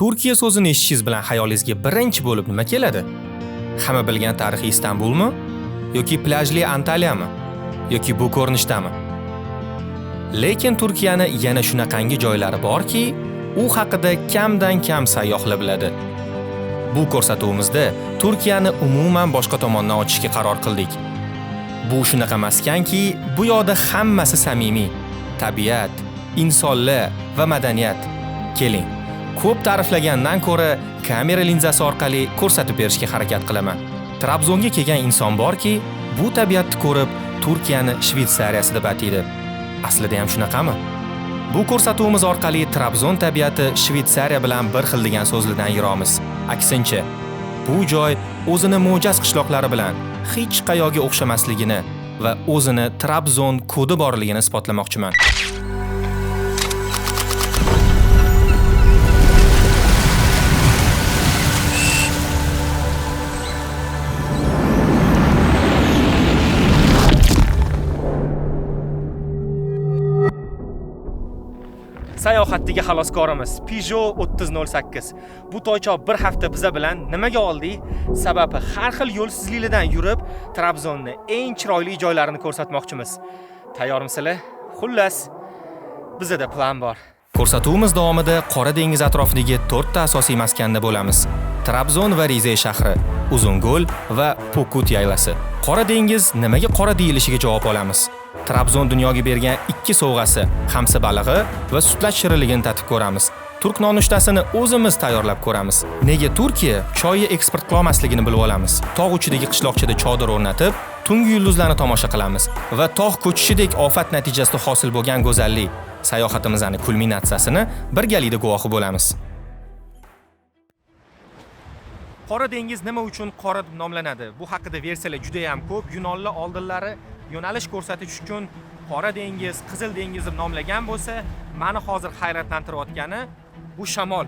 Turkiya so'zini eshitishingiz bilan xayolingizga birinchi bo'lib nima keladi? Hamma bilgan tarixiy Istanbulmi? Yoki plyajli Antalyami? Yoki bu ko'rinishdami? Lekin Turkiyani yana shunaqangi joylari borki, u haqida kamdan kam sayyohlar biladi. Bu ko'rsatuvimizda Turkiyani umuman boshqa tomondan ochishga qaror qildik. Bu shunaqa maskanki, bu yoqda hammasi samimiy, tabiat, insonlar va madaniyat. Keling, ko'p ta'riflagandan ko'ra kamera linzasi orqali ko'rsatib berishga harakat qilaman. Trabzonga kelgan inson borki, bu tabiatni ko'rib Turkiyani Shvetsariyasi deb ataydi. Aslida ham shunaqami? Bu ko'rsatuvimiz orqali Trabzon tabiati Shvetsariya bilan bir xil degan so'zlardan yiromiz. Aksincha, bu joy o'zini mo'jaz qishloqlari bilan hech qayoga o'xshamasligini va o'zini Trabzon kodi borligini isbotlamoqchiman. Sayohatdagi xaloskorimiz Peugeot 3008. Bu toychoq bir hafta biza bilan nimaga oldi? Sababi har xil yo'lsizliklardan yurib, Trabzonni eng chiroyli joylarini ko'rsatmoqchimiz. Tayyormisizlar? Xullas, bizda plan bor. Ko'rsatuvimiz davomida Qora dengiz atrofidagi 4 ta asosiy maskanda bo'lamiz. Trabzon va Rizay shahri, Uzungo'l va Pokut yaylasi. Qora dengiz nimaga qora deyilishiga javob olamiz. Trabzon dunyoga bergan 2 sovg'asi, xamsa balig'i va sutlash shirinligini tatib ko'ramiz. Turk nonushtasini o'zimiz tayyorlab ko'ramiz. Nega Turkiya choyni eksport qilmasligini bilib olamiz. Tog' uchidagi qishloqchada chodir o'rnatib, tungi yulduzlarni tomosha qilamiz va tog' ko'chishidek ofat natijasida hosil bo'lgan go'zallik sayohatimizning kulminatsiyasini birgalikda guvohi bo'lamiz. Qora dengiz nima uchun qora deb nomlanadi? Bu haqida versiyalar juda ham ko'p. Yunonlar oldinlari yo'nalish ko'rsatish uchun Qora dengiz, Qizil dengiz deb nomlagan bo'lsa, meni hozir hayratlantirayotgani bu shamol.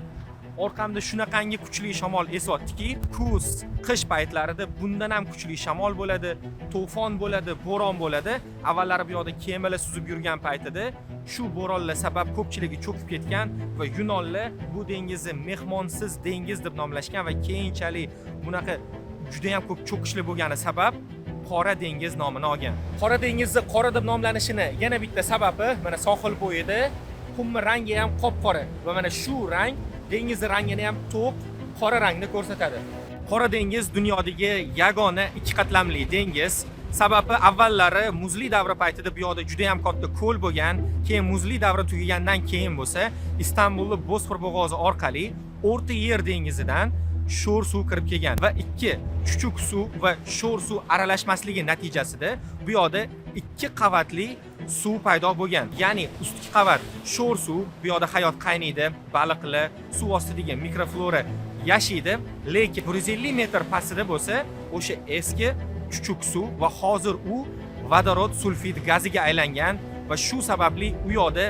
Orqamda shunaqangi kuchli shamol esyaptiki, kuz, qish paytlarida bundan ham kuchli shamol bo'ladi, to'fon bo'ladi, bo'ron bo'ladi. Avvallari bu yoqda kemalar suzib yurgan paytida shu bo'ronlar sabab ko'pchiligi cho'kib ketgan va Yunonlar bu dengizni mehmonsiz dengiz deb nomlashgan va keyinchalik bunaqa juda ham ko'p cho'kishlar bo'lgani sabab Qora dengiz nomini olgan. Qora dengizni qora deb nomlanishini yana bitta sababi mana sohil bo'yida qummi rangi ham qop-qora va mana shu rang dengiz rangini ham to'q qora rangni ko'rsatadi. Qora dengiz dunyodagi yagona 2 qatlamli dengiz. Sababi avvallari muzli davri paytida bu yoqda juda ham katta ko'l bo'lgan, keyin muzli davri tugagandan keyin bo'lsa, Istanbulni Bosfor bo'g'ozi orqali O'rta Yer dengizidan sho'r suv kirib kelgan va 2 chuchuk suv va sho'r suv aralashmasligi natijasida bu yoqda 2 qavatli suv paydo bo'lgan. Ya'ni ustki qavat sho'r suv, bu yoqda hayot qaynaydi, baliqlar, suv ostidagi mikroflora yashaydi, lekin 150 metr pastida bo'lsa, o'sha eski chuchuk suv va hozir u vodorod sulfid gaziga aylangan va shu sababli u yoqda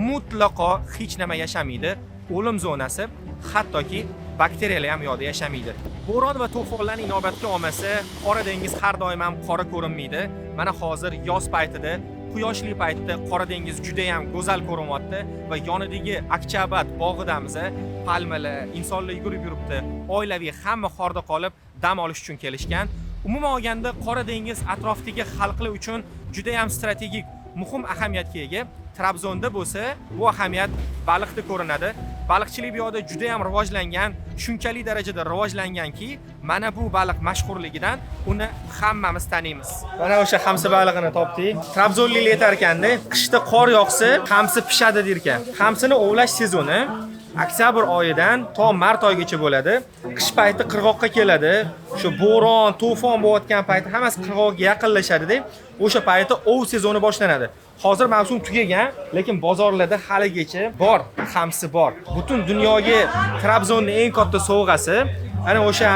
mutlaqo hech nima yashamaydi. O'lim zonasi, hattoki bakteriyalar ham yoqda yashamaydi. Bo'ron va to'fonlarning inobatga olmasa, Qora dengiz har doim ham qora ko'rinmaydi. Mana hozir yoz paytida, quyoshli paytda Qora dengiz juda ham go'zal ko'rinyapti va yonidagi Akchabat bog'idamiz, palmalar, insonlar yugurib yuribdi. Oilaviy hamma qorda qolib dam olish uchun kelishgan. Umuman olganda Qora dengiz atrofidagi xalqlar uchun juda ham strategik, muhim ahamiyatga ega. Trabzonda bo'lsa, bu ahamiyat baliqda ko'rinadi. Baliqchilik bu yoqda juda ham rivojlangan, shunchalik darajada rivojlanganki, mana bu baliq mashhurligidan uni hammamiz taniymiz. Mana o'sha xamsa balig'ini topdik. Trabzonliklar aytar ekanda, qishda qor yog'sa, xamsa pishadi derkan. Xamsini ovlash sezoni oktyabr oyidan to mart oyigacha bo'ladi. Qish payti qirg'oqqa keladi. Shu bo'ron, to'fon bo'layotgan payti hammasi qirg'oqqa yaqinlashadi-da, o'sha payti ov sezoni boshlanadi. Hozir mavsum tugagan, lekin bozorlarda haligacha bor, xamsi bor. Butun dunyoga Trabzonning eng katta sovg'asi ana o'sha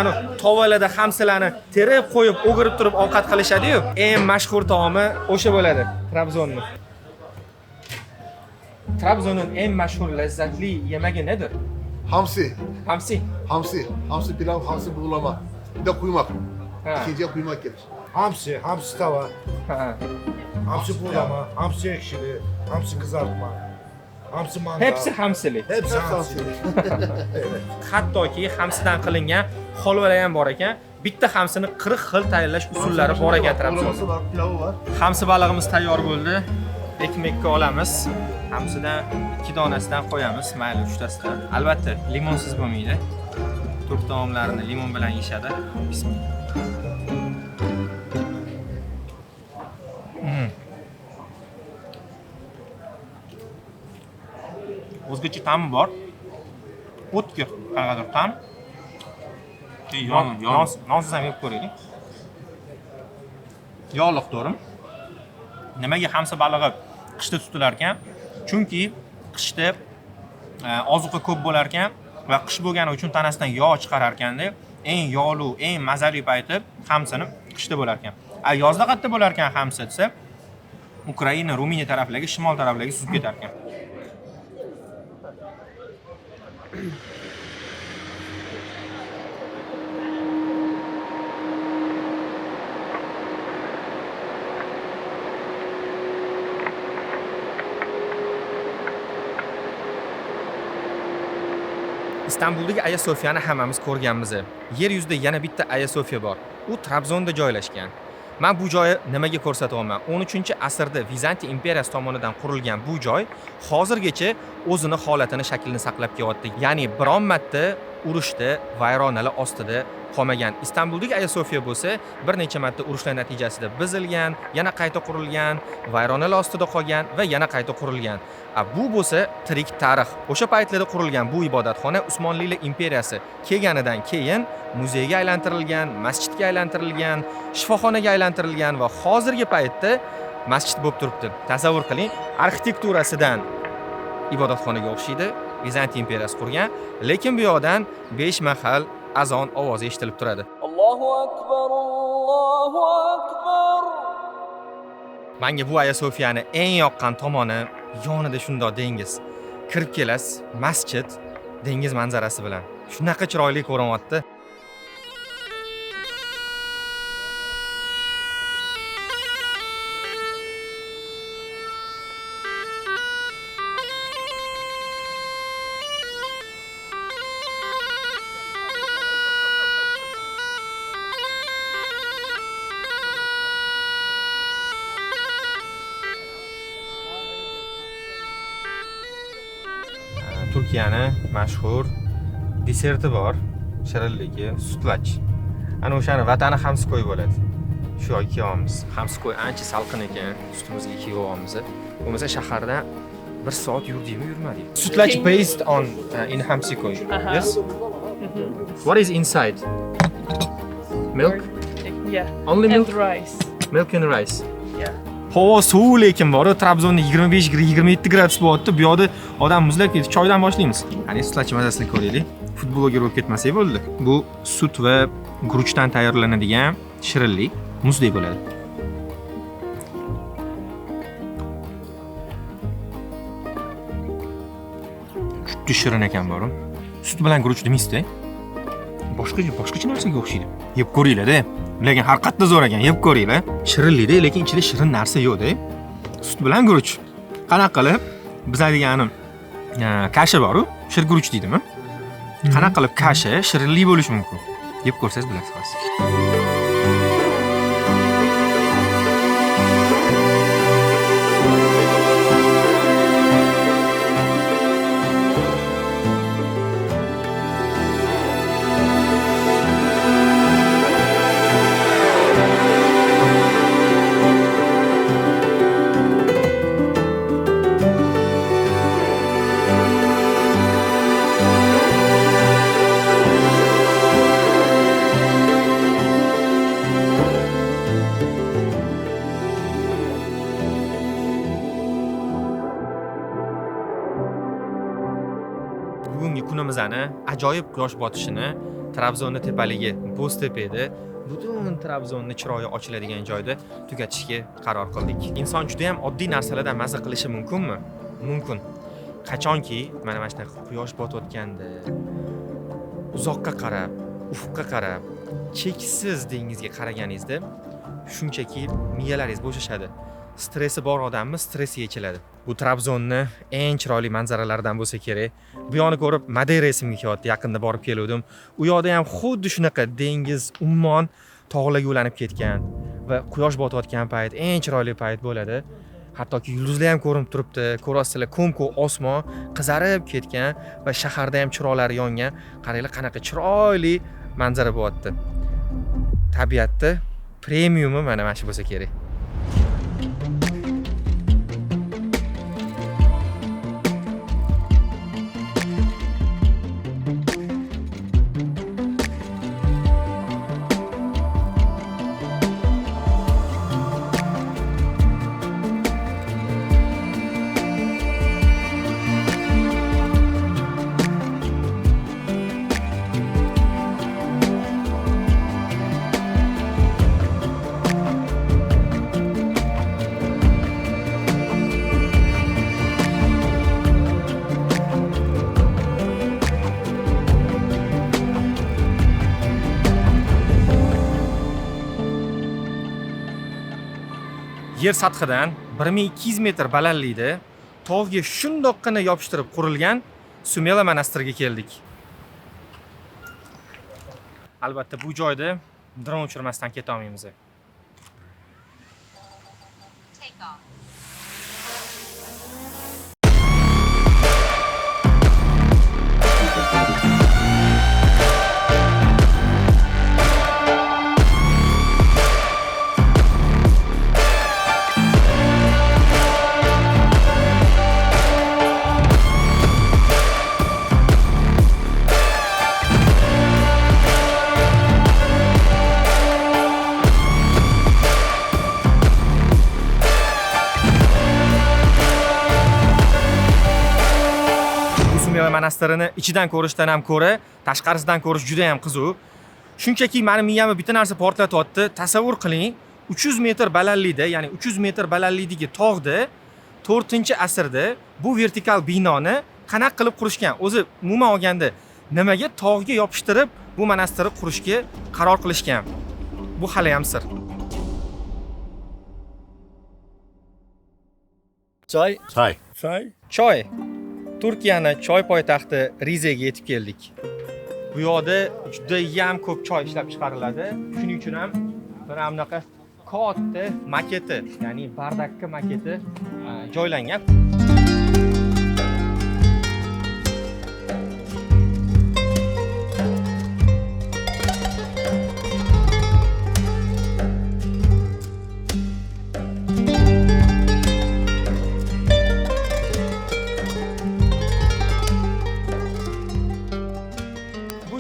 tovalarda xamsalarni terib qo'yib, o'girib turib ovqat qilishadi-yu. Eng mashhur taomi o'sha bo'ladi, Trabzonning. Trabzonning eng mashhur lazzatli yemagi nedir? Hamsi. Hamsi. Hamsi pilav, hamsi buğulama. Bir de kuymak. İkinciye kuymak gelir. Hamsi tava. Hamsi buğulama, hamsi ekşili, hamsi kızartma. Hamsi mangal. Hepsi hamsili. Hepsi hamsi. Hattoki hamsidan qilingan holvalar ham bor ekan. Bitta hamsini 40 xil tayyorlash usullari bor ekan Trabzonda. Pilovi var. Hamsi balig'imiz tayyor bo'ldi. Ekmekka olamiz. Hamsidan 2 donasidan qo'yamiz, mayli 3 tasidan. Albatta, limonsiz bo'lmaydi. Turk taomlarini limon bilan yeyishadi. Bismillah. O'zgacha ta'mi bor. O'tkir, qanaqadir ta'm. Nonsiz ham yeb ko'raylik. Yog'liq to'rim. Nimaga hamsi balig'i qishda tutilar ekan? Chunki qishda ozuqa ko'p bo'lar ekan va qish bo'lgani uchun tanasidan yog' chiqarar ekanda, eng yog'li, eng mazali payti hamsini qishda bo'lar ekan. Yozda qayerda bo'lar ekan hamsi desa, Ukraina, Ruminiya taraflariga, shimol taraflariga suzib ketar ekan. Istanbuldagi Aya Sofiyani hammamiz ko'rganmiz. Yer yuzida yana bitta Aya Sofiya bor. U Trabzonda joylashgan. Men bu joyni nimaga ko'rsatyapman? 13-asrda Vizantiya imperiyasi tomonidan qurilgan bu joy hozirgacha o'zini holatini, shaklini saqlab kelyapti. Ya'ni biron marta urushda vayronalar ostida qolmagan. Istanbuldagi Aya Sofiya bo'lsa, bir necha marta urushlar natijasida buzilgan, yana qayta qurilgan, vayronalar ostida qolgan va yana qayta qurilgan. Bu bo'lsa tirik tarix. O'sha paytlarda qurilgan bu ibodatxona Usmonlilar imperiyasi kelganidan keyin muzeyga aylantirilgan, masjidga aylantirilgan, shifoxonaga aylantirilgan va hozirgi paytda masjid bo'lib turibdi. Tasavvur qiling, arxitekturasidan ibodatxonaga o'xshaydi. Vizantiya imperiyasi qurgan, lekin bu yoqdan 5 mahal azon ovozi eshitilib turadi. Allohu akbar, Allohu akbar. Menga bu Aya Sofiyani eng yoqqan tomoni yonida shundoq dengiz. Kirib kelasiz, masjid dengiz manzarasi bilan. Shunaqa chiroyli ko'rinyapti. Turkiyani mashhur deserti bor, shirinligi, sutlach. Ana o'shani vatani hamskoy bo'ladi. Shu yoqqa kelyapmiz. Hamskoy ancha salqin ekan, ustimizga kiyib bo'lmasa shaharda 1 soat yurdikmi, yurmadik. Sutlach based on in Hamsikoy. Yes. What is inside? Milk? Yeah. Only milk? And rice. Milk and rice. Yeah. Havo suv lekin bor. Trabzonda 25-27 gradus bo'lyapti. Bu yoqda odam muzlab ketdi. Choydan boshlaymiz. Qani sutlach mazasini ko'raylik. Futbolga bo'lib ketmasak bo'ldi. Bu sut va guruchdan tayyorlanadigan shirinlik, muzdek bo'ladi. Juda shirin ekan borim. Sut bilan guruch demaysiz-da? Boshqacha narsaga o'xshaydi. Yeb ko'ringlar-da. Lekin har qatda zo'r ekan, yeb ko'ringlar. Shirinlikda, lekin ichida shirin narsa yo'q-da. Sut bilan guruch. Qanaqa qilib bizadiganim kasha bor-ku, shir guruch deydimi? Qanaqa qilib kasha shirinlik bo'lishi mumkin. Yeb ko'rsangiz bilasiz. Bugungi kunimizni ajoyib quyosh botishini Trabzonning tepaligi Bo'ztepada butun Trabzonni chiroyi ochiladigan joyda tugatishga qaror qildik. Inson juda ham oddiy narsalardan mazza qilishi mumkinmi? Mumkin. Qachonki mana shunaqa quyosh botayotganda uzoqqa qarab, ufqqa qarab, cheksiz dengizga qaraganingizda shunchaki miyalaringiz bo'shashadi. stressi bor odamni stresi yechiladi. Bu Trabzonni eng chiroyli manzaralaridan bo'lsa kerak. Bu yoqni ko'rib Madera esimga kelyapti. Yaqinda borib keldim. U yoqda ham xuddi shunaqa dengiz, ummon tog'larga ulanib ketgan va quyosh botayotgan payt eng chiroyli payt bo'ladi. Hattoki yulduzlar ham ko'rinib turibdi. Ko'rasizlar, ko'm-ko'k osmon qizarib ketgan va shaharda ham chiroqlar yongan. Qaranglar, qanaqa chiroyli manzara bo'lyapti. Tabiatda premiumi mana shu bo'lsa kerak. Yer sathidan 1200 metr balandlikda tog'ga shundoqqina yopishtirib qurilgan Sumela monastiriga keldik. Albatta bu joyda dron uchirmasdan keta olmaymiz. Monastirini ichidan ko'rishdan ham ko'ra, tashqarisidan ko'rish juda ham qiziq. Shunchaki meni miyamni bitta narsa portlatyapti. Tasavvur qiling, 300 metr balandlikda, ya'ni 300 metr balandlikdagi tog'da 4-asrda bu vertikal binoni qanaqa qilib qurishgan? O'zi umuman olganda nimaga tog'ga yopishtirib bu monastirni qurishga qaror qilishgan? Bu hali ham sir. Choy. Turkiyani choy poytaxti Rizega yetib keldik. Bu yoqda juda ham ko'p choy ishlab chiqariladi. Shuning uchun ham bir bunaqa katta maketi, ya'ni bardakka maketi joylangan.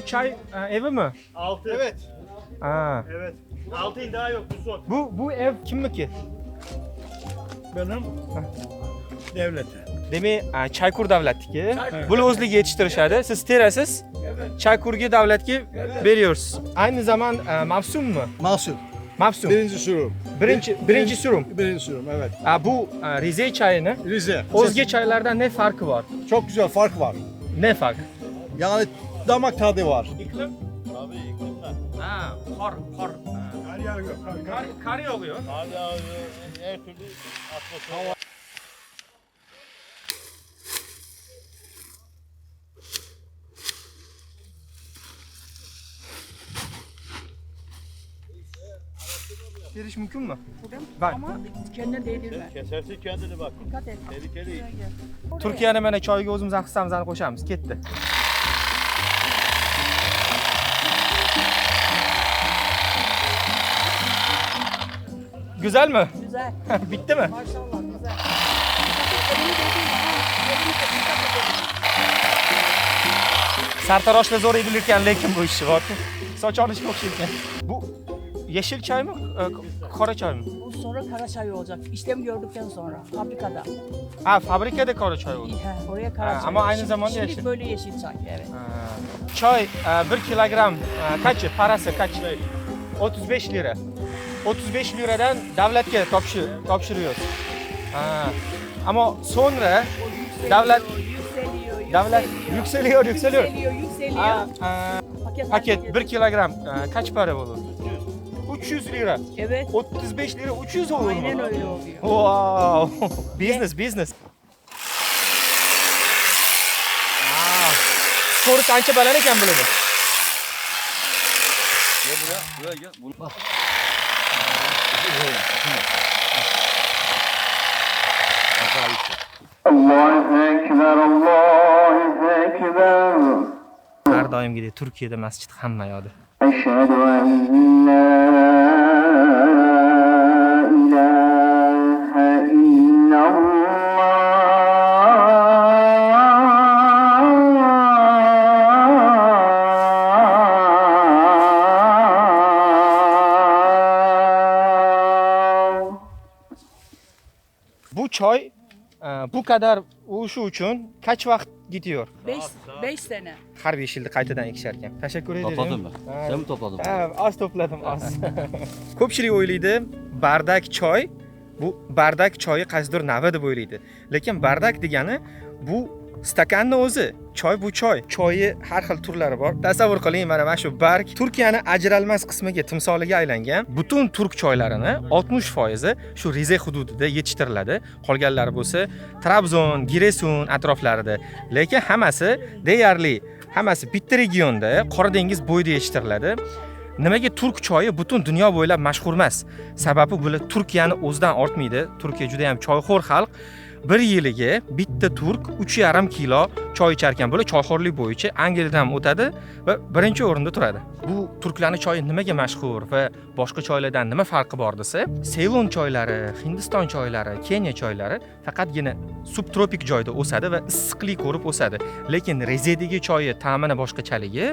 Çay evi mi? 6. Evet. Aa. Evet. 6'ın daha yok bu son. Bu ev kimmiki? Benim devlete. Demak, Chaykur davlatniki. Buni o'zligi yetishtirishadi. Siz terasiz. Evet. Chaykurga davlatga beriyoruz. Aynı zaman mavsum mu? Mahsul. Mavsum. Birinci sürüm. Birinci sürüm. Birinci sürüm evet. Bu Rize çayını. Rize. Özge çaylardan ne farkı var? Çok güzel fark var. Ne fark? Yani damak tadı var. İklim? Tabii iklimden. Ha, kar. Kar yağıyor. Kar yağıyor. Kar yağıyor, her türlü atmosfer. Giriş mümkün mü? Bak. Ama kendine değdirme. Kesersin kendini bak. Dikkat et. Tehlikeli. Turkiyani mana choyga o'zimiz hissamizni qo'shamiz. Ketdi. Güzel mi? Güzel. Bitti mi? Maşallah güzel. Sartaroshda zo'r edilgan, lekin bu ish bor. Soch olishga o'xshaydi. Bu yeşil çay mı? Qora çay mı? Bu sonra kara çay olacak. İşlem gördükten sonra fabrikada. Ha, fabrikada qora çay olur. Oraya kara çay. Ama aynı Şimdi- zamanda şimdi yeşil. böyle yeşil çay evet. Çay 1 kilogram kaçı? Parası kaç? 35 lira. 35 liradan davlatga topshiriyoruz. Ama sonra davlat yükseliyor. Yükseliyor. Paket 1 kilogram kaç para olur? 300 lira. Evet. 35 lira 300 olur mu? Aynen öyle oluyor. Wow. Business. Skori qancha baland ekan bularni? Har doimgidek Turkiyada masjid hamma yoqda. أشهد أن لا إله إلا الله. Bu choy bu kadar o'shu uchun kaç vaqt gidiyor? 5 sene. Har 5 yilda qaytadan ekishar ekan. Tashakkur ederim. Topladın mı? Sen mi topladın? Ha, az to'pladim, az. Ko'pchilik o'ylaydi, bardak choy bu bardak choyi qaysidir navi deb o'ylaydi. Lekin bardak degani bu stakanni o'zi. Choy bu choy. Choyi har xil turlari bor. Tasavvur qiling, mana shu barg Turkiyani ajralmas qismiga, timsoliga aylangan. Butun turk choylarini 60% shu Rize hududida yetishtiriladi. Qolganlari bo'lsa Trabzon, Giresun atroflarida. Lekin hammasi bitta regionda, Qora dengiz bo'yida yetishtiriladi. Nimaga turk choyi butun dunyo bo'ylab mashhur emas? Sababi bular Turkiyani o'zidan ortmaydi. Turkiya juda ham choyxo'r xalq. Bir yiliga bitta turk 3,5 kilo choy icharkan. Bular choyxo'rlik bo'yicha Angliyadan o'tadi va birinchi o'rinda turadi. Bu turklarning choyi nimaga mashhur va boshqa choylardan nima farqi bor desa, Ceylon choylari, Hindiston choylari, Keniya choylari faqatgina subtropik joyda o'sadi va issiqlik ko'rib o'sadi. Lekin Rizedagi choyi ta'mini boshqachaligi,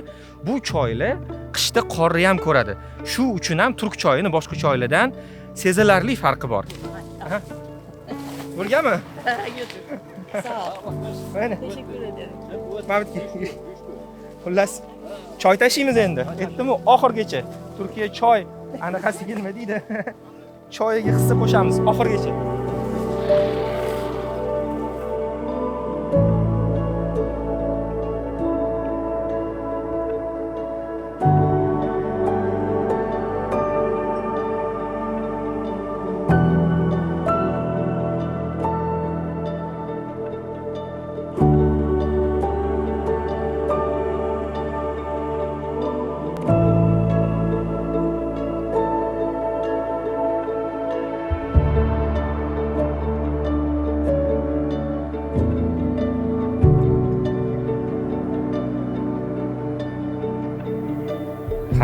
bu choylar qishda qorni ham ko'radi. Shu uchun ham turk choyini boshqa choylardan sezilarli farqi bor. Bo'lganmi? Götür. Sağ ol. Mana. Teşekkür ederim. Mamit. Xullas, choy tashiymiz endi. Aytdim-ku, oxirgacha. Turkiya choy anaqasiga nima deydi? Choyiga hissa qo'shamiz oxirgacha.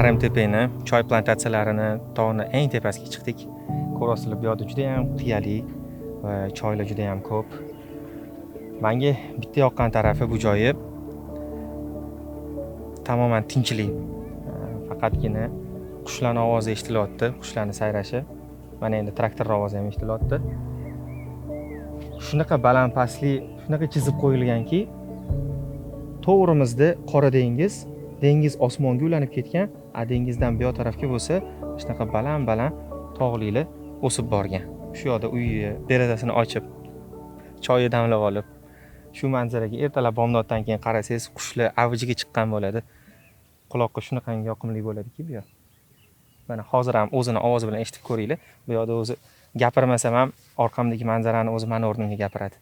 Haramtepani, choy plantatsiyalarini tog'ni eng tepasiga chiqdik. Ko'rasizlar, bu yerda juda ham qiyali va choylar juda ham ko'p. Menga bitta yoqqan tarafi bu joyi tamoman tinchlik. Faqatgina qushlarning ovozi eshitilyapti, qushlarning sayrashi. Mana endi traktor ovozi ham eshitilyapti. Shunaqa baland pastli, shunaqa chizib qo'yilganki, to'g'rimizda Qora dengiz, dengiz osmonga ulanib ketgan, dengizdan bu tarafga bo'lsa, shunaqa baland tog'lilar o'sib borgan. Shu yoqda uyi derazasini ochib, choy damlab olib, shu manzaraga ertalab bomdoddan keyin qarasangiz, qushlar avjiga chiqqan bo'ladi. Quloqqa shunaqangi yoqimli bo'ladiki bu yer. Mana hozir ham o'zini ovozi bilan eshitib ko'ringlar. Bu yoqda o'zi gapirmasam ham orqamdagi manzarani o'zi meni o'rnimga gapiradi.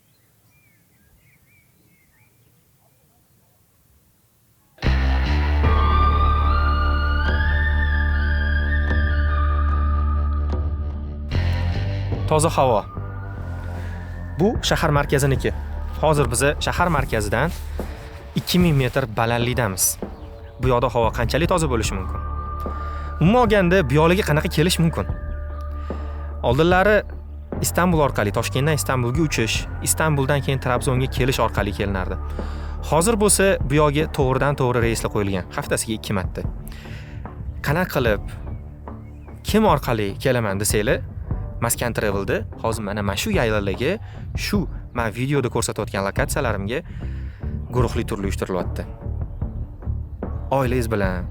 Toza havo. Bu shahar markaziniki. Hozir biz shahar markazidan 2000 metr balandlikdamiz. Bu yoqda havo qanchalik toza bo'lishi mumkin? Umuman olganda, bu yoqlarga qanaqa kelish mumkin? Oldinlari Istanbul orqali Toshkentdan Istanbulga uchish, Istanbuldan keyin Trabzonga kelish orqali kelinardi. Hozir bo'lsa, bu yoqga to'g'ridan-to'g'ri reyslar qo'yilgan, haftasiga 2 marta. Qanaqa qilib, kim orqali kelaman desanglar, Maskan Travel'da hozir mana shu yaylalarga, shu men videoda ko'rsatayotgan lokatsiyalarimga guruhli turli uyushtirilyapti. Oilangiz bilan,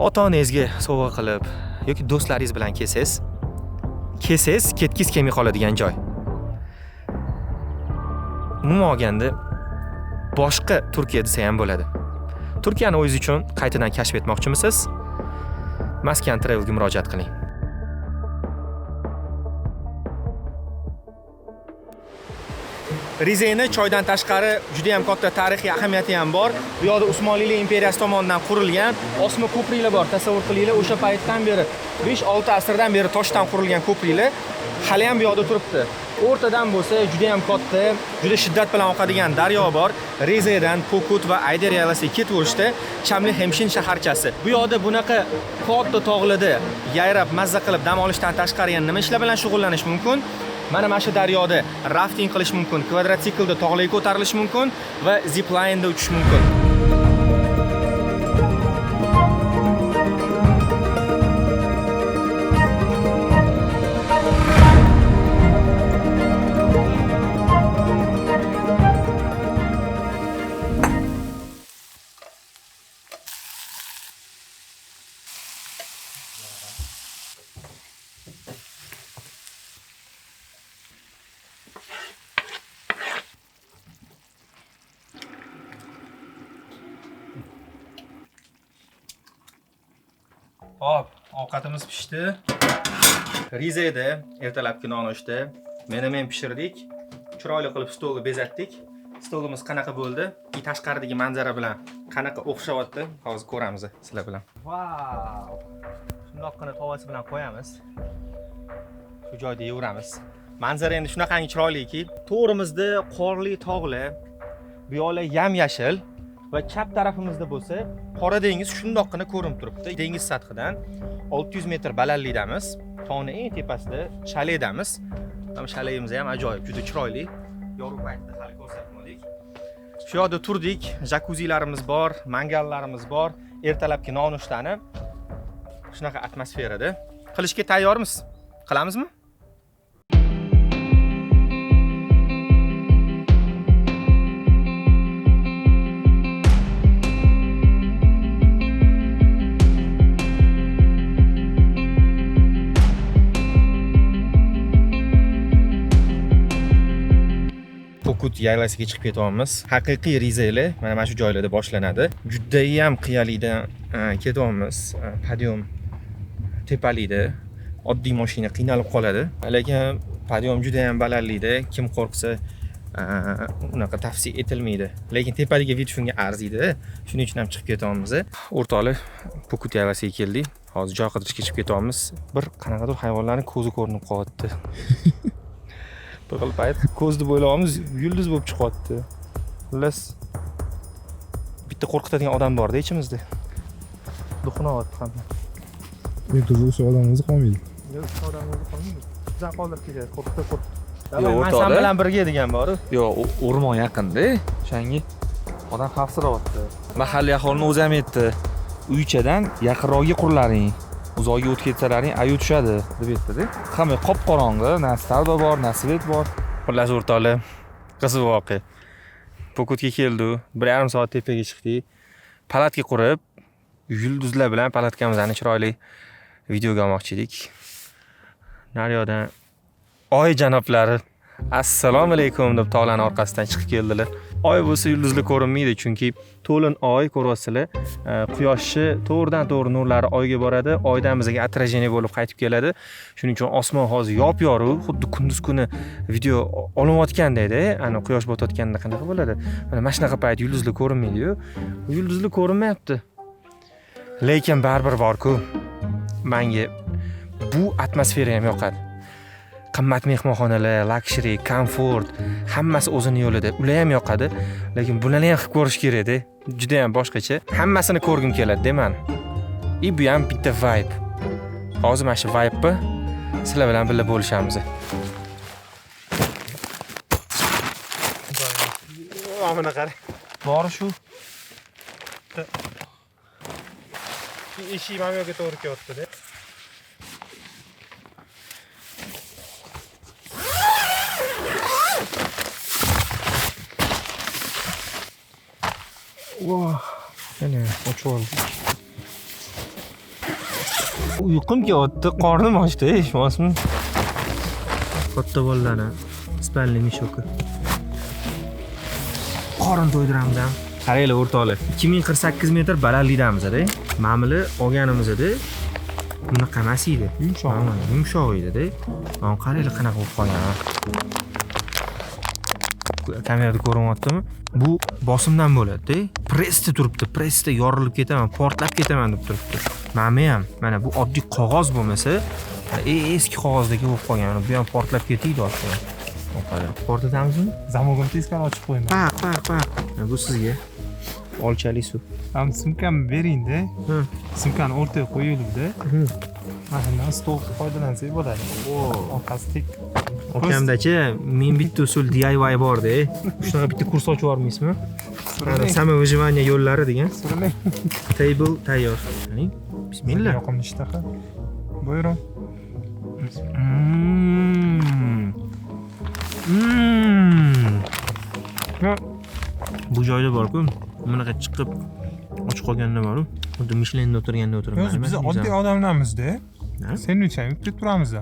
ota-onangizga sovg'a qilib yoki do'stlaringiz bilan kelsangiz, ketgis kelmay qoladigan joy. Umuman olganda boshqa Turkiya desa ham bo'ladi. Turkiyani o'zingiz uchun qaytadan kashf etmoqchimisiz? Maskan Travel'ga murojaat qiling. Rizeni choydan tashqari juda ham katta tarixiy ahamiyati ham bor. Bu yerda Usmonli imperiyasi tomonidan qurilgan osma ko'priklar bor. Tasavvur qilinglar, o'sha paytdan beri 5-6 asrdan beri toshdan qurilgan ko'priklar hali ham bu yerda turibdi. O'rtadan bo'lsa juda ham katta, juda shiddat bilan oqadigan daryo bor. Rizedan Pokut va Ayder yaylasiga ketib o'tishda Chamli Hemshin shaharchasi. Bu yerda bunaqa katta tog'larda yayrab mazza qilib dam olishdan tashqari yana nima ishlar bilan shug'ullanish mumkin? Mana shu daryoda rafting qilish mumkin, kvadrotsiklda tog'larga ko'tarilish mumkin va ziplineda uchish mumkin. Hop, ovqatimiz pishdi. Rizeda ertalabki nonushta men pishirdik. Chiroyli qilib stolni bezatdik. Stolimiz qanaqa bo'ldi? Tashqaridagi manzara bilan qanaqa o'xshayapti? Hozir ko'ramiz sizlar bilan. Vau! Shundoqqina tovasi bilan qo'yamiz. Shu joyda yuramiz. Manzara endi shunaqangi chiroyliki, to'g'rimizda qorli tog'lar, bu yoqlar yam-yashil va chap tarafimizda bo'lsa, Qora dengiz shundoqqina ko'rinib turibdi. Dengiz sathidan 600 metr balandlikdamiz. Tog'ning eng tepasida shaledamiz. Shalayimiz ham ajoyib, juda chiroyli. Yorug' paytda hali ko'rsatmadik. Shu yerda turdik, jakuzilarimiz bor, mangallarimiz bor. Ertalabki nonushtani shunaqa atmosferada qilishga tayyormiz. Qilamizmi? Pokut yaylasiga chiqib ketyapmiz. Haqiqiy rizelar mana shu joylarda boshlanadi. Juda ham qiyalikdan ketyapmiz. Podyum tepalikda oddiy mashina qiynalib qoladi. Lekin podyum juda ham balandlikda, kim qo'rqsa unaqa tavsiya etilmaydi. Lekin tepadagi vid shunga arziydi. Shuning uchun ham chiqib ketyapmiz. O'rtoqlar, Pokut yaylasiga keldik. Hozir joy qidirishga chiqib ketyapmiz. Bir qanaqadir hayvonlarning ko'zi ko'rinib qolyapti. Bir xil payt ko'zni bo'ylog'imiz yulduz bo'lib chiqyapti. Xullas bitta qo'rqitadigan odam bor-da ichimizda. Duxunyapti hamma. Yulduz o'sha odam o'zi qolmaydi. Yo'q, o'sha odam o'zi qolmaydi. Bizdan qoldirib keladi, qo'rqitib. Men sen bilan birga degan bor-ku. Yo'q, o'rmon yaqinda, o'shanga odam xavfsirayapti. Mahalliy aholini o'zi ham aytdi. Uychadan yaqinroqga qurlaring. Uzoqga o'tib ketsalaring ayu tushadi deb aytdi-da. Hamma qop-qorong'i, na savdo bor, na svet bor. Xullas o'rtoqlar, qiziq voqea. Pokutga keldik, 1,5 soat tepaga chiqdik. Palatka qurib, yulduzlar bilan palatkamizni chiroyli videoga olmoqchi edik. Naryodan oy janoblari assalomu alaykum deb tog'larning orqasidan chiqib keldilar. Oy bo'lsa yulduzlar ko'rinmaydi, chunki to'lin oy ko'ryapsizlar, quyoshni to'g'ridan-to'g'ri nurlari oyga boradi, oydan bizga отражение bo'lib qaytib keladi. Shuning uchun osmon hozir yop-yorug', xuddi kunduz kuni video olinayotgandek-da, ana quyosh botayotganda qanaqa bo'ladi? Mana shunaqa payt yulduzlar ko'rinmaydi-yu. Yulduzlar ko'rinmayapti. Lekin baribir bor-ku. Menga bu atmosfera ham yoqadi. Qimmat mehmonxonalar, luxury, komfort, hammasi o'zini yo'lida. Ular ham yoqadi, lekin bularni ham qilib ko'rish kerak-da. Juda ham boshqacha. Hammasini ko'rgim keladi-da men. Bu ham bitta vibe. Hozir mana shu vibe-ni sizlar bilan birga bo'lishamiz. Mana qara. Bor shu. Eshik mana yo'qqa to'g'ri kelyapti-da. Wow, yana ochildi. Uyqum kelyapti, qornim ochdi, eshitmasmi? Katta bolalarni spanli mishoki. Qorin to'ydiramdan. Qaranglar o'rtoqlar, 2048 metr balandlikdamiz-da. Mamili olganimizda bunaqa emas edi. Yumshoq edi-da. Mana qaranglar qanaqa bo'lib qolgan. Kamerada ko'rinyaptimi? Bu bosimdan bo'ladi-da. Pressda turibdi. Pressda yorilib ketaman, portlab ketaman deb turibdi. Mana ham, mana bu oddiy qog'oz bo'lmasa, eski qog'ozdagi bo'lib qolgan. Bu ham portlab ketaydi oshdan. Portlatamizmi? Zamog'im teskari ochib qo'yman. Paq. Bu sizga. Olchali suv. Ham sumkamni bering-da. Sumkani o'rtaga qo'yilibdi. Mana shundan stol foydalansak bo'ladi. Orqasi tik. Okamdachi, men bitta usul DIY bor-da. Shunaqa bitta kurs ochib yubormaysizmi? Samovijivaniya yo'llari degan. Table tayyor. Bismillah. Yoqimli ishtaha. Buyurun. Bu joyda bor-ku, bunaqa chiqib ochib qolganda bor-ku. Xuddi Michelinda o'tirganda o'tiraman. O'zi biz oddiy odamlarmiz-da. Sendvich ham yeb turamiz-da.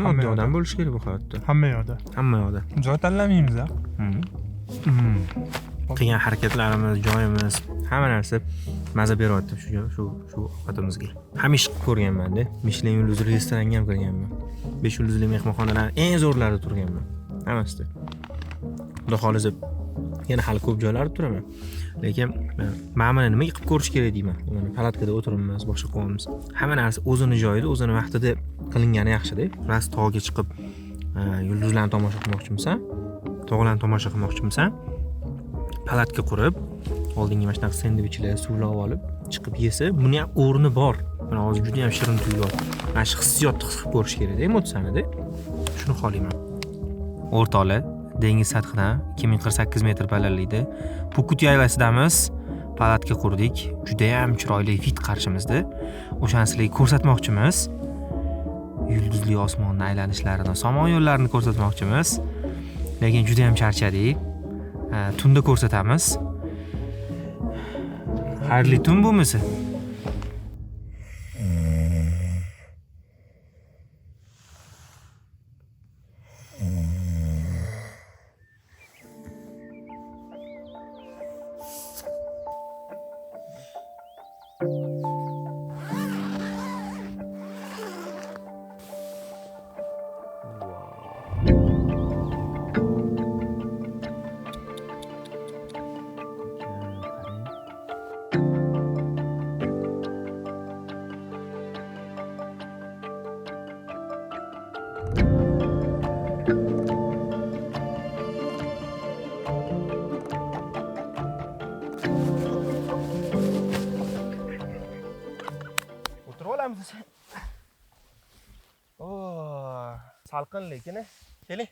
Oddiy odam bo'lish kerak bu hayotda. Hamma yoqda. Hamma yoqda. Joy tanlamaymiz-da. Qilgan harakatlarimiz, joyimiz, hamma narsa maza beryapti shu ovqatimizga. Hamisha ko'rganman-da. Michelin yulduzli restoranga ham kirganman. 5 yulduzli mehmonxonalar eng zo'rlarida turganman. Hammasida. Xudo xolisa yana hali ko'p joylarda turaman. Lekin mana nimaga qilib ko'rish kerak deyman. Mana palatkada o'tiribmiz, boshqa qilamiz. Hamma narsa o'zini joyida, o'zini vaqtida qilingani yaxshi-da. Ras tog'ga chiqib yulduzlarni tomosha qilmoqchimisan? Tog'larni tomosha qilmoqchimisan? Palatka qurib, oldinga mana shunaqa sendvichlar, suvlar olib chiqib yesa, buni ham o'rni bor. Mana hozir juda ham shirin tuyulyapti. Mana shu hissiyotni his qilib ko'rish kerak-da, emotsiyani-da. Shuni xohlayman. O'rtoqli dengiz sathidan 2048 metr balandlikda Pukut yaylasidamiz. Palatka qurdik. Juda ham chiroyli vid qarshimizda. O'shani sizlarga ko'rsatmoqchimiz. Yulduzli osmonni aylanishlarini, somon yo'llarini ko'rsatmoqchimiz. Lekin juda ham charchadik. Tunda ko'rsatamiz. Xayrli tun bo'lmasa. Salqin lekin, keling.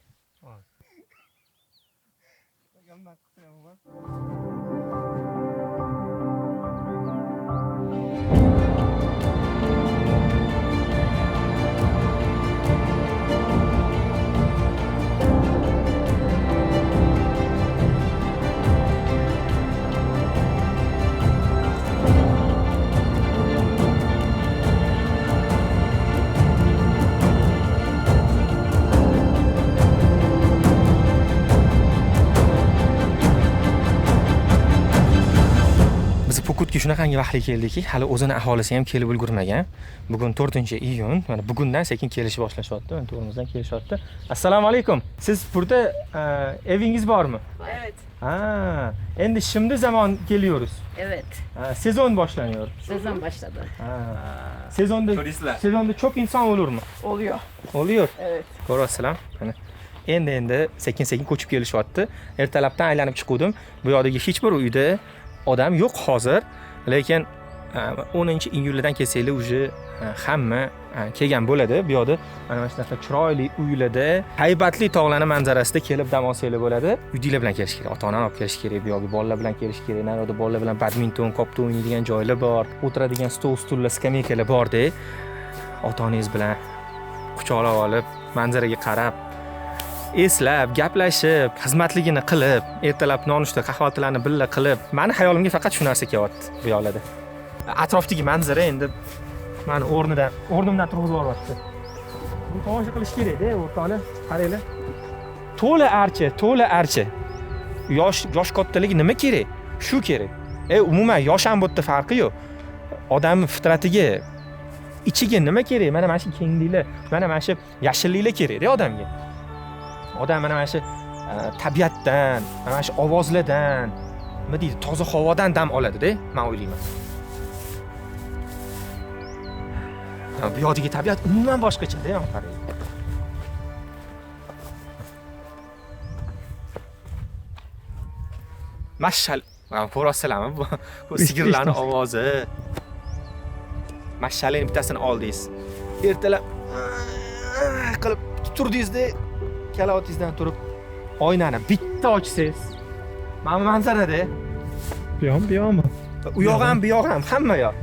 Pukutga shunaqangi vaqtga keldiki, hali o'zini aholisi ham kelib ulgurmagan. Bugun 4-iyun, mana bugundan sekin kelishni boshlashyapti. Mana to'g'rimizdan kelishyapti. Assalomu alaykum. Siz burada evingiz bormi? Evet. Ha, endi şimdi zaman geliyoruz. Evet. Sezon başlanıyor. Sezon başladı. Sezonda çok insan olur mu? Oluyor. Oluyor. Evet. Ko'ryapsizlar. Mana endi sekin ko'chib kelishyapti. Ertalabdan aylanib chiqdim. Bu yoqdagi hech bir uyda odam yo'q hozir, lekin 10-iyuldan kelsanglar уже hamma kelgan bo'ladi. Bu yoqda mana shunaqa chiroyli uylarda, haybatli tog'larning manzarasida kelib dam olsanglar bo'ladi. Uydinglar bilan kelish kerak, ota-onani olib kelish kerak, bu yoqqa bolalar bilan kelish kerak. Naroqda bolalar bilan badminton, kopton o'ynaydigan joylar bor, o'tiradigan stol-stullar, skameykalar bor-da. Ota-onangiz bilan quchoqlab olib, manzaraga qarab, eslab, gaplashib, xizmatligini qilib, ertalab nonushta, qahvalarni birga qilib, meni hayolimga faqat shu narsa kelyapti bu yoqlarda. Atrofdagi manzara endi meni o'rnimdan turg'izib yuboryapti. Bu tomosha qilish kerak-da, o'rtoqlar, qaranglar. To'la archa. Yosh kattaligi nima kerak? Shu kerak. Umuman yosh ham bu yerda farqi yo'q. Odamning fitratiga ichiga nima kerak? Mana shu kengliklar, mana shu yashilliklar kerak-da odamga. Odam mana shu tabiatdan, mana shu ovozlardan, nima deydi, toza havodan dam oladi-da, men o'ylayman. Bu yerdagi tabiat umuman boshqacha-da, qarang. Mashal, ko'rasizlarmi bu sigirlarning ovozi. Mashalaning bittasini oldingiz. Ertalab qilib turdingizda, kalaotingizdan turib oynani bitta ochsangiz, mana manzarada. Bu yoqmi? U yoq ham, bu yoq ham, hamma yoq.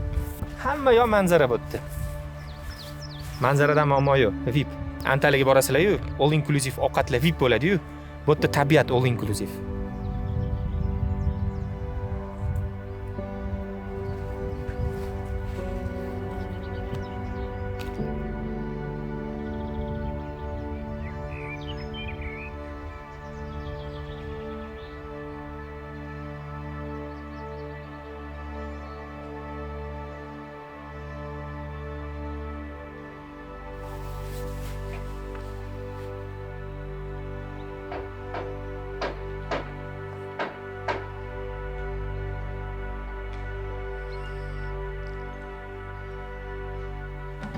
Hamma yoq manzara bo'pti. Manzaradan muammo yo'q. VIP. Antaliyaga borasizlar-yu, all inclusive ovqatlar VIP bo'ladi-yu. Bu yerda tabiat all inclusive.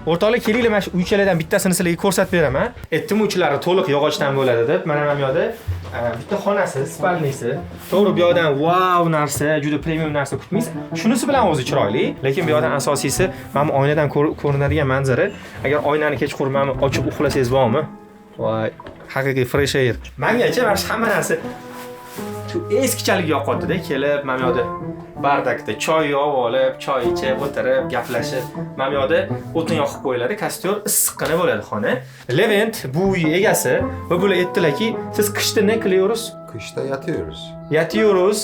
O'rtoqlar, kelinglar, mana shu uychalardan bittasini sizlarga ko'rsatib beraman. Aytdim, uychalari to'liq yog'ochdan bo'ladi deb. Mana bu yerda bitta xonasi, spalnisi. To'g'ri, bu yerdan wow narsa, juda premium narsa kutmaysiz. Shunisi bilan o'zi chiroyli, lekin bu yerdan asosiysi mana oynadan ko'rinadigan manzara. Agar oynani kechqurun mana ochib uxlasangiz bormi? Voy, haqiqiy fresh air. Mengacha mana shu hamma narsa shu eskichalik yoqadi-da, kelib mana bu yerda bardakda choy olib, choy ichib, o'tirib, gaplashib. Mana bu yerda o'tin yoqib qo'yiladi, kostyor issiqqina bo'ladi xona. Levent bu uy egasi va bular aytdilarki, siz qishda ne qilyapsiz? Kışta yatıyoruz. Yatıyoruz,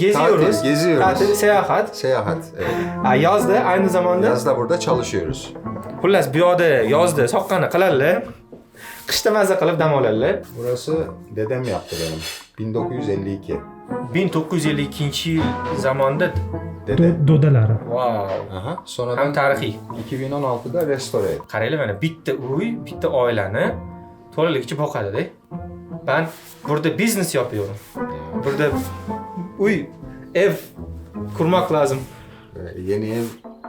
geziyoruz. Geziyoruz. Tatil, seyahat. Seyahat. Evet. Yazda aynı zamanda. Yazda burada çalışıyoruz. Xullas, bu yerda yozda soqqani qiladilar. Qishda maza qilib dam oladilar. Burası dedem yaptı benim. 1952. 1952 zamonda Dede. Dodalari. wow. Aha. Sonradan Ham tarixiy. 2016'da restore ettim. Qaranglar, mana bitta uy, bitta oilani to'liqligicha boqadi-da. Ben burada biznes yapıyorum. Burada uy, ev kurmak lazım. Yeni ev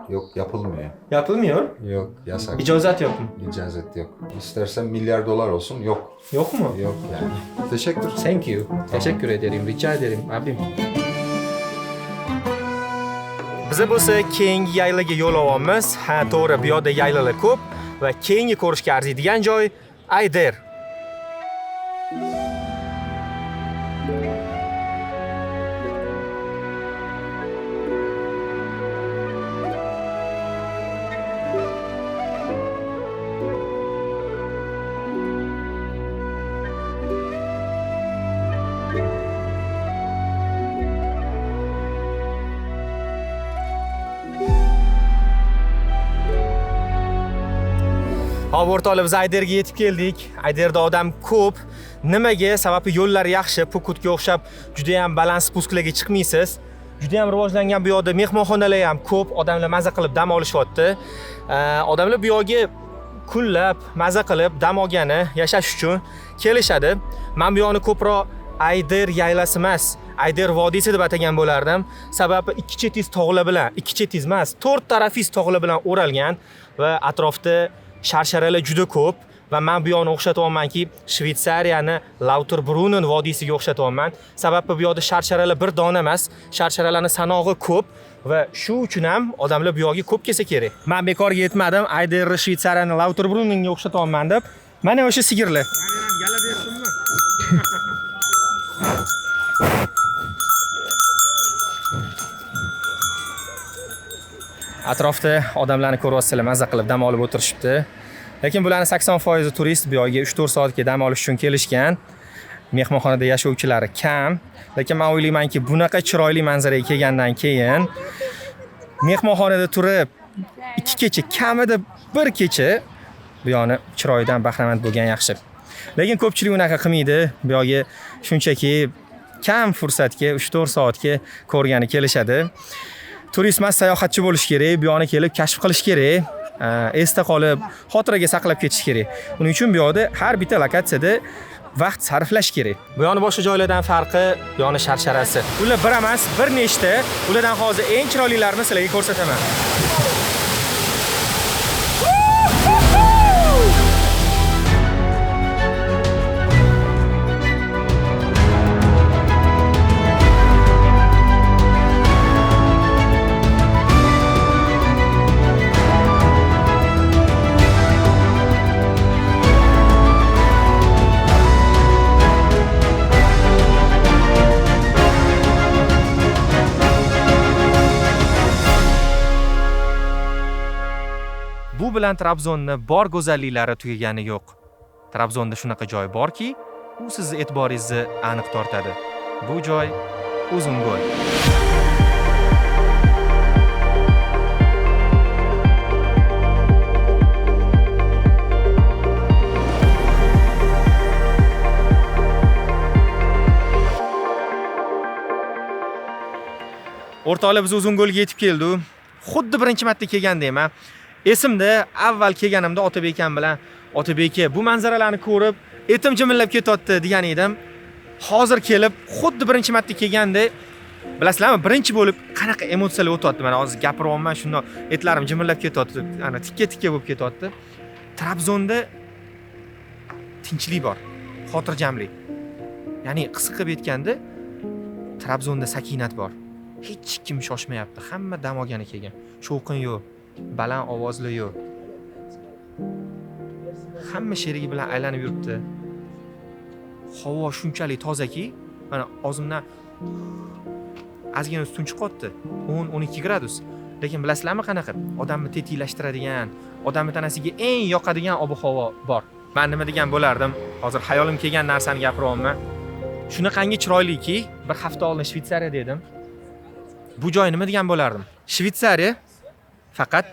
yok, yapılmıyor. Yapılmıyor. Yok, yasak. İcazat yok mu? İcazet yok. İstersen milyar dolar olsun, yok. Yok mu? Yok yani. Teşekkür. Thank you. Teşekkür ederim, rica ederim abim. Bize bo'lsa keyingi yaylaga yo'l olyapmiz. Ha, to'g'ri, bu yerda yaylalar ko'p va keyingi ko'rishga arziydigan joy Ayder. Hop, o'rtoqlar, biz Ayderga yetib keldik. Ayderda odam ko'p. Nimaga? Sababi yo'llar yaxshi, Pukutga o'xshab juda ham baland spускlarga chiqmaysiz. Juda ham rivojlangan bu yerda mehmonxonalar ham ko'p, odamlar maza qilib dam olishyapti. Odamlar bu yerga kunlab maza qilib dam olgani, yashash uchun kelishadi. Men bu yerni ko'proq Ayder yaylasi emas, Ayder vodiysi deb atagan bo'lardim. Sababi ikki chetingiz tog'lar bilan, ikki chetingiz emas, 4 tarafingiz tog'lar bilan o'ralgan va atrofda sharsharalar juda ko'p va men bu yerni o'xshatyapmanki, Shvetsariyani Lauterbrunnen vodiysiga o'xshatyapman. Sababi bu yerda sharsharalar bir dona emas, sharsharalarning sanog'i ko'p va shu uchun ham odamlar bu yerga ko'p kelsa kerak. Men bekorga aytmadim, Ayderni Shvetsariyani Lauterbrunnenga o'xshatyapman deb. Mana o'sha sigirlar. Yala berdimmi? Atrofda odamlarni ko'ryapsizlar, maza qilib dam olib o'tirishibdi. Lekin bularning 80% turist bu yerga 3-4 soatga dam olish uchun kelishgan. Mehmonxonada yashovchilari kam, lekin men o'ylaymanki, bunaqa chiroyli manzaraga kelgandan keyin mehmonxonada turib 2 kecha, kamida 1 kecha bu yerni chiroyidan bahramand bo'lgan yaxshi. Lekin ko'pchilik unaqa qilmaydi. Bu yerga shunchaki kam fursatga 3-4 soatga ko'rgani kelishadi. Turist emas, sayohatchi bo'lish kerak, bu yerni kelib kashf qilish kerak. esda qolib, xotiraga saqlab ketish kerak. Uning uchun bu yoqda har bitta lokatsiyada vaqt sarflash kerak. Bu yoqni boshqa joylardan farqi, bu yoqni sharsharasi. Ular bir emas, bir nechta. Ulardan hozir eng chiroylilarini sizlarga ko'rsataman. Bu bilan Trabzonni bor go'zalliklari tugagani yo'q. Trabzonda shunaqa joy borki, u sizning e'tiboringizni aniq tortadi. Bu joy Uzungo'l. O'rtoqlar, biz Uzungo'lga yetib keldik. Xuddi birinchi marta kelgandayman. Esimda avval kelganimda Otabek ham bilan Otabek bu manzaralarni ko'rib etim jimillab ketyapti degan edim. Hozir kelib xuddi birinchi marta kelganda bilasizlarmi, birinchi bo'lib qanaqa emotsiyalar o'tyapti. Mana hozir gapiryapman, shundoq etlarim jimillab ketyapti. Ana tikka bo'lib ketyapti. Trabzonda tinchlik bor, xotirjamlik. Ya'ni qisqa qilib aytganda Trabzonda sakinat bor. Hech kim shoshmayapti. Hamma dam olgani kelgan. Shovqin yo'q. Baland ovozli yo'q. Hamma sherigi bilan aylanib yuribdi. Havo shunchalik tozaki, mana o'zimdan ozgina ustun chiqyapti. 10-12 gradus. Lekin bilasizlarmi qanaqa? Odamni tetiklashtiradigan, odamning tanasiga eng yoqadigan ob-havo bor. Men nima degan bo'lardim? Hozir hayolim kelgan narsani gapiryapman. Shunaqangi chiroyliki, bir hafta oldin Shvetsariya dedim. Bu joy nima degan bo'lardim? Shvetsariya faqat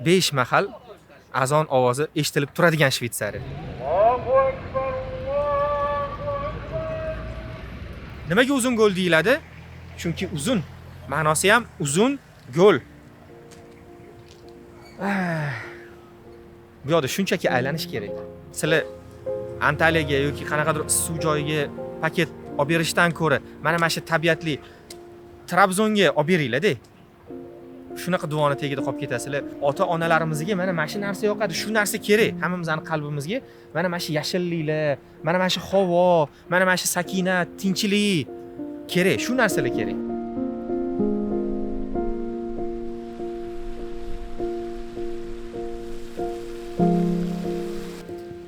5 mahal azon ovozi eshitilib turadigan Shvetsariya. Nimaga Uzungo'l deyiladi? Chunki uzun. Ma'nosi ham uzun go'l. Bu yoqda shunchaki aylanish kerak. Sizlar Antaliyaga yoki qanaqadir suv joyiga paket olib berishdan ko'ra, mana shu tabiatli Trabzonga olib beringlar-da. Shunaqa duoni tagida qolib ketasizlar. Ota-onalarimizga mana shu narsa yoqadi, shu narsa kerak. Hammamizning qalbimizga mana shu yashilliklar, mana shu havo, mana shu sakinat, tinchlik kerak. Shu narsalar kerak.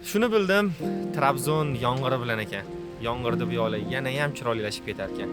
Shuni bildim, Trabzon yomg'iri bilan ekan. Yomg'irda bu yo'llar yana ham chiroylashib ketar ekan.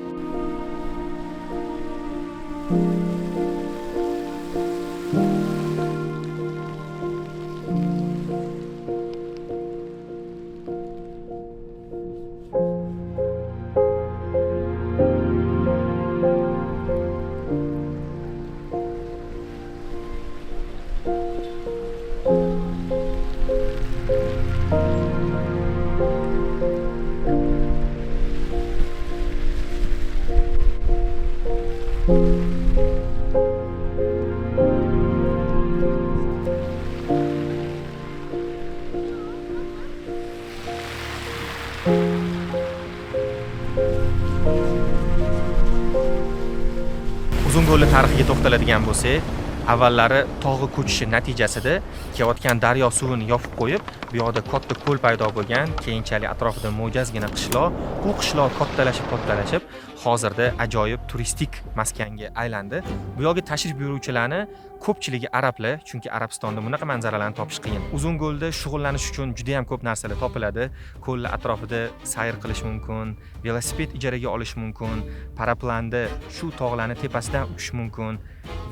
Uzungo'l tarixiga to'xtaladigan bo'lsak, avvallari tog'i ko'chishi natijasida kelayotgan daryo suvini yopib qo'yib, bu yoqda katta ko'l paydo bo'lgan, keyinchalik atrofida mo'jazgina qishloq, bu qishloq kattalashib, hozirda ajoyib turistik maskanga aylandi. Bu yoqqa tashrif buyuruvchilarni ko'pchiligi arablar, chunki Arabistonda bunaqa manzaralarni topish qiyin. Uzungo'lda shug'ullanish uchun juda ham ko'p narsalar topiladi. Ko'llar atrofida sayr qilish mumkin, velosiped ijaraga olish mumkin, paraplanda shu tog'larning tepasidan uchish mumkin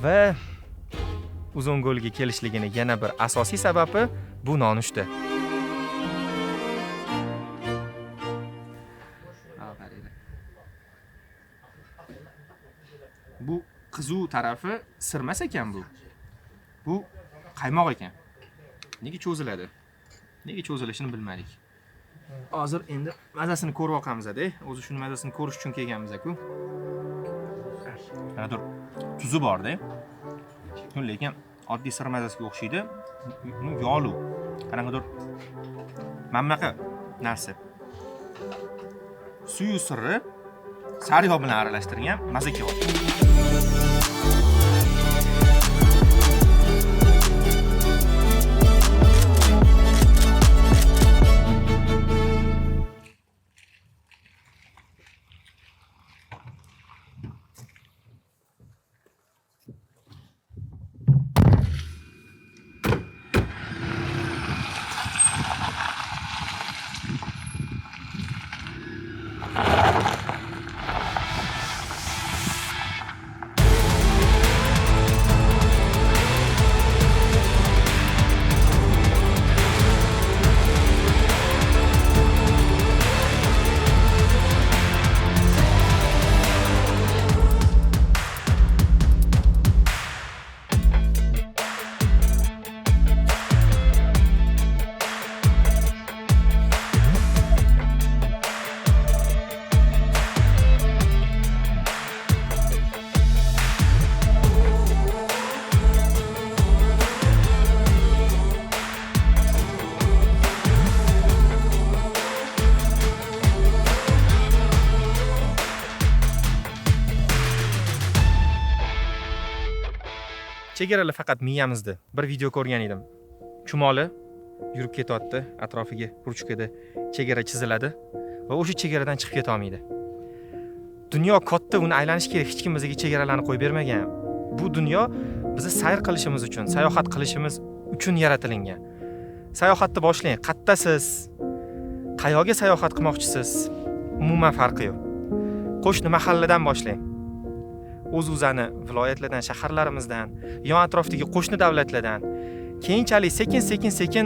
va Uzungo'lga kelishligini yana bir asosiy sababi bu nonushta. Bu qizuv tarafi sirmas ekan bu. Bu qaymoq ekan. Nega cho'ziladi? Nega cho'zilishini bilmadik. Hozir endi mazasini ko'rib oqamiz-da. O'zi shuni mazasini ko'rish uchun kelganmiz-ku. Mana tur. Tuzi bor-da. Lekin oddiy sir mazasiga o'xshaydi. Bu yog'lu. Qanaqadir mana bunaqa narsa. Suyu sirri sariyog' bilan aralashtirilgan maza kelyapti. Chegaralar faqat miyamizda. Bir video ko'rgan edim. Chumoli yurib ketyapti, atrofiga ruchkada chegara chiziladi va o'sha chegaradan chiqib keta olmaydi. Dunyo katta, uni aylanish kerak. Hech kim bizga chegaralarni qo'yib bermagan. Bu dunyo bizni sayr qilishimiz uchun, sayohat qilishimiz uchun yaratilgan. Sayohatni boshlang. Qattasiz, qayoqqa sayohat qilmoqchisiz? Umuman farqi yo'q. Qo'shni mahalladan boshlang. O'z-o'zani viloyatlardan, shaharlarimizdan, yon atrofdagi qo'shni davlatlardan, keyinchalik sekin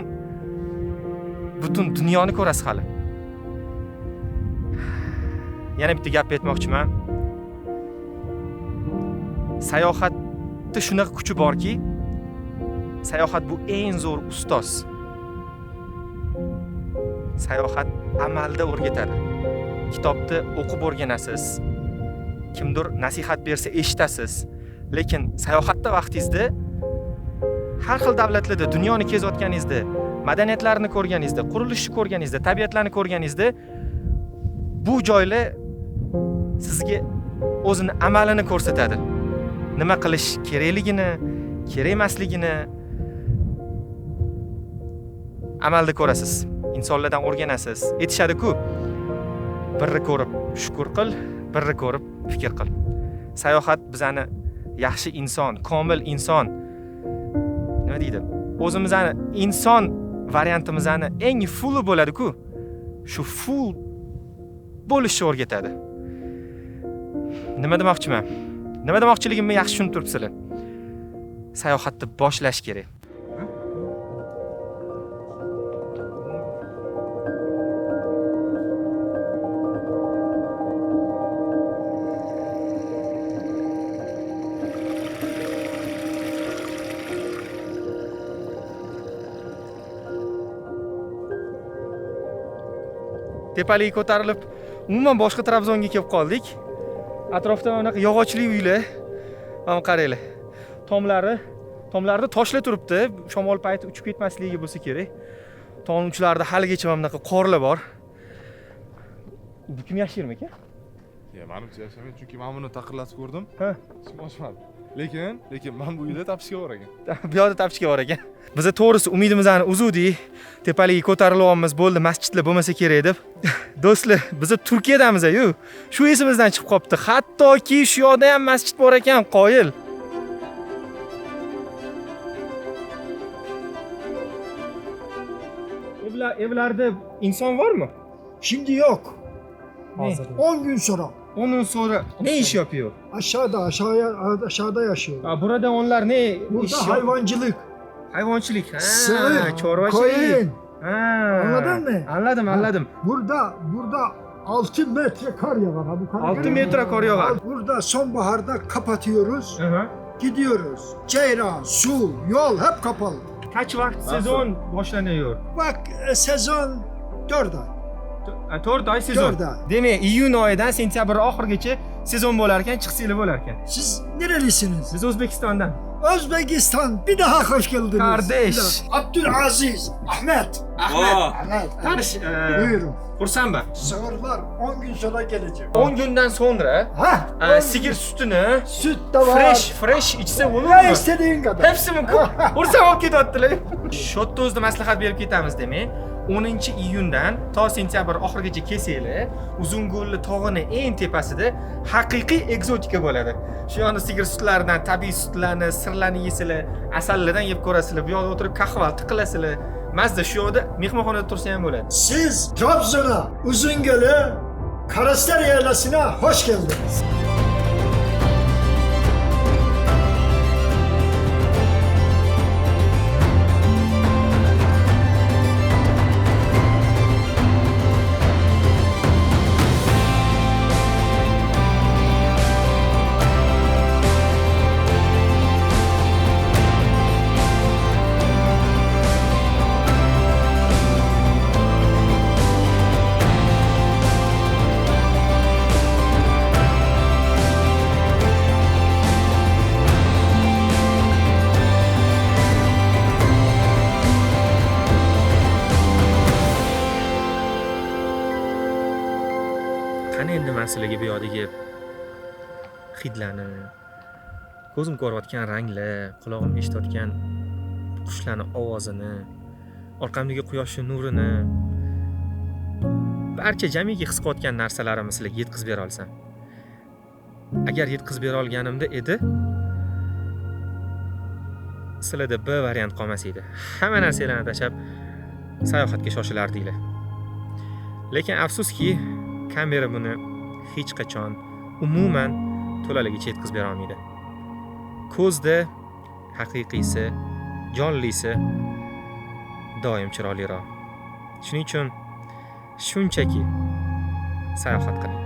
butun dunyoni ko'rasiz hali. Yana bitta gap aytmoqchiman. Sayohatda shunaqa kuchi borki, sayohat bu eng zo'r ustoz. Sayohat amalda o'rgatadi. Kitobda o'qib o'rganasiz. Kimdir nasihat bersa eshitasiz. Lekin sayohatda vaqtingizda har xil davlatlarda dunyoni kezayotganingizda, madaniyatlarni ko'rganingizda, qurilishni ko'rganingizda, tabiatlarni ko'rganingizda bu joylar sizga o'zini amalini ko'rsatadi. Nima qilish kerakligini, kerak emasligini amalda ko'rasiz. Insonlardan o'rganasiz. Aytishadi-ku, birni ko'rib shukr qil, birni ko'rib fikr qil. Sayohat bizani yaxshi inson, komil inson, nima deydi? O'zimizni inson variantimizni eng fulli bo'ladi-ku. Shu full bo'lishni o'rgatadi. Nima demoqchiman? Nima demoqchiligimni yaxshi tushunib turibsizlar. Sayohatni boshlash kerak. Tepaliga ko'tarilib, umuman boshqa Trabzonga kelib qoldik. Atrofda mana bunaqa yog'ochli uylar. Mana qaranglar. Tomlarida toshlar turibdi. Shamol payti uchib ketmasligi bo'lsa kerak. Tom uchlarida haligacha mana bunaqa qorlar bor. Bu kim yashirmi aka? Menimcha yashamaydi, chunki men buni taqillatib ko'rdim. Ha, Hech oshmadi. Lekin men bu uyda topishga bor ekan. Bu yerda topishga bor ekan. Biz to'g'risi umidimizni uzdik. Tepaliga ko'tarilyapmiz, bo'ldi, masjidlar bo'lmasa kerak deb. Do'stlar, biz Turkiyadamiz-ku. Shu esimizdan chiqib qopti. Hattoki shu yoqda ham masjid bor ekan, qoyil. Evlarda inson bormi? Şimdi yok. Hozir. 10 gün sonra. Onun sonra ne iş yapıyor? Aşağıda yaşıyor. Ha, burada onlar ne Burada iş hayvancılık. Hayvancılık. Ha, Sığır, çorba şeyi. koyun. Ha. Anladın mı? Anladım. Burada 6 metre kar yağar. Bu kar 6 metre kar yağar. Burada sonbaharda kapatıyoruz. Hı. Gidiyoruz. Ceyran, su, yol hep kapalı. Kaç vakit sezon başlanıyor? Bak sezon 4 ay. 4 ay sezon. 4 ay. Demek iyun oyidan sentyabr oxirigacha sezon bo'lar ekan, chiqsanglar bo'lar ekan. Siz nerelisiniz? Biz O'zbekistondan. Özbekistan. Bir daha hoş geldiniz. Kardeş. Bir daha. Abdülaziz. Ahmet. Ahmet. Tanish, Buyurun. xursandman. Sığırlar 10 gün sonra gelecek. 10 kundan so'ngra Ha? sigir sutini Süt de var. fresh ichsa Ne bo'ladimi? istediğin kadar. Hepsi mumkin. Xursand bo'lib ketyaptilar. Shodda o'zida maslahat berib ketamiz demak. 10-iyundan to sentyabr oxirigacha kelsanglar, Uzungo'lli tog'ining eng tepasida haqiqiy ekzotika bo'ladi. Shu yoqda sigir sutlaridan, tabiiy sutlarni, sirlarni yeysizlar, asallardan yeb ko'rasizlar. Bu yoqda o'tirib qahva tiqilasizlar. Mazza shu yoqda mehmonxonada tursa ham bo'ladi. Siz Trabzon'a, Uzungöl'e, Karaslar Yaylası'na hoş geldiniz. Qani endi men sizlarga bu yoqdagi hidlarni, ko'zim ko'rayotgan ranglar, qulog'im eshitayotgan qushlarning ovozini, orqamdagi quyoshning nurini, barcha jamiki his qilayotgan narsalarimni sizlarga yetkazib bera olsam. Agar yetkazib bera olganimda edi, sizlarda B variant qolmas edi. Hamma narsalarni tashlab sayohatga shoshilardinglar. Lekin afsuski, kamera buni hech qachon umuman to'laligicha yetkazib bera olmaydi. Ko'zda haqiqiysi, jonlisi doim chiroyliroq. Shuning uchun shunchaki sayohat qiling.